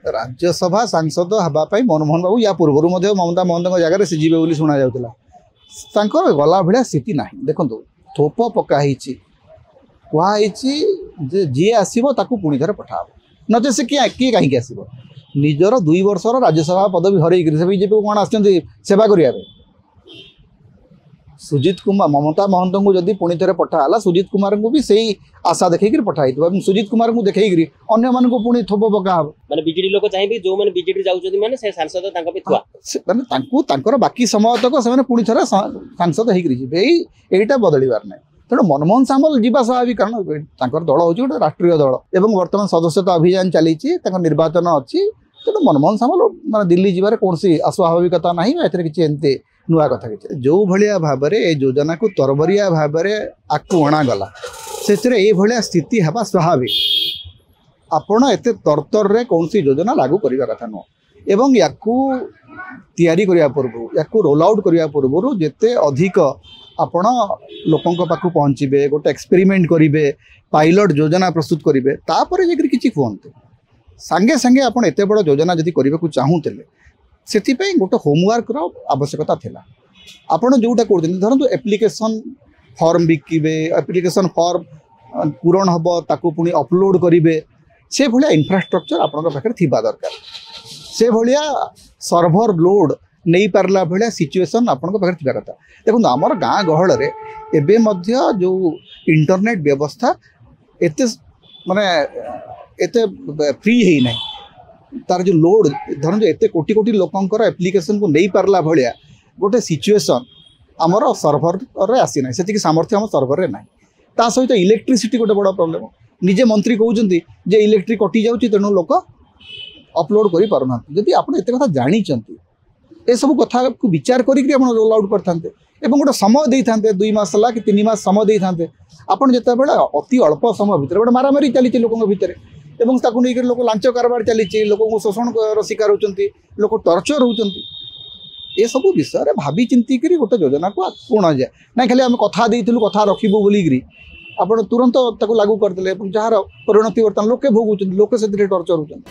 राज्यसभा सांसद हाँपाई मनमोहन बाबू या पूर्व ममता महंत जगह से जीवे बोली शुणा जाता गला भाया स्थिति ना। देखो थोप पकाई कहुई जी आसो पुणी थे पठा नचे से किए कहीं आसो निजर 2 वर्षर राज्यसभा पदवी हर बीजेपी को कौन आसुच्च सेवा करने। सुजित कुमार ममता महंत को जदि पुणी थे पठाला सुजित कुमार को भी सही आशा देखिए पठाई सुजित कुमार को देखिए अन्य मान पुणी थोप पका माने बीजेडी लोक चाहिए जो माने बीजेडी जाउछथि माने से सांसद तांका पे थुआ माने तांको तांकर बाकी समय तक से पुणी थे सांसद होईटा बदलवार ना। तेणु मनमोहन सामल जीवा स्वाभाविक कारण दल हूँ गोटे राष्ट्रीय दल एवं वर्तमान सदस्यता अभियान चली निर्वाचन अच्छी। तेणु मनमोहन सामल माने दिल्ली जीवार कौन अस्वाभाविकता ना किसी एमती नुआ कथा कि जो भाया भाव में योजना को तरबरिया भाव में आकु अणागला से स्थिति हवा स्वाभाविक। आपण एत तरतर रे कौन योजना लागू करने कथा नुह एवं या तैयारी करने पूर्व या रोल आउट करने पूर्व जिते अधिक आपण लोकों पाक पहुँचे गोटे एक्सपेरिमेंट करेंगे पायलट योजना प्रस्तुत करेंगे तापर जाकर किसी कहते सांगे सांगे आप एत बड़ योजना जदि करने को चाहूले से गोटे होमवर्क आवश्यकता थिला। आपण जोटा कहते धरतु एप्लिकेशन फॉर्म बिकिबे एप्लिकेशन फॉर्म पूरण हम ताकू पुणी अपलोड करेंगे से भाया इंफ्रास्ट्रक्चर आपण पाखे थिबा दरकार से भाया सर्भर लोड नहीं पारला भाया सिचुएसन आपण पाखे थिबा कथा। देखो आमर गाँ गहल एवं जो इंटरनेट व्यवस्था एते माने एते फ्री है ना तार जो लोड धरतु एत कोटी कोटी लोकंर एप्लिकेशन को नहीं पारला भाया गोटे सिचुएसन आमर सर्भर आसी ना से सामर्थ्य आम सर्भर ना ता सहित इलेक्ट्रिसिटी गोटे बड़ प्रॉब्लम निजे मंत्री कहते जे इलेक्ट्रिक कटि जाऊँगी तेणु लोक अपलोड कर पारना। जदि आप एत कथा जानी ए सब कथा को विचार करिक रोल आउट करते गोटे समय दे था 2 मास कि 3 मास समय दे था आपड़ जिते अति अल्प समय भितर गोटे मारामारी चली लोकों भितर एवं ताकू नहीं लोक लांच कारबार चली लोक शोषण शिकार होती लोक टर्चर होती ये सब विषय भावी चिंतिक गोटे योजना को कोण जाए ना खाली आम कथा देलु कथा रखू बोलिकी आप तुरंत लागू करदे जार परिणति बर्तमान लोके भोगुं लोके से टर्चर होती।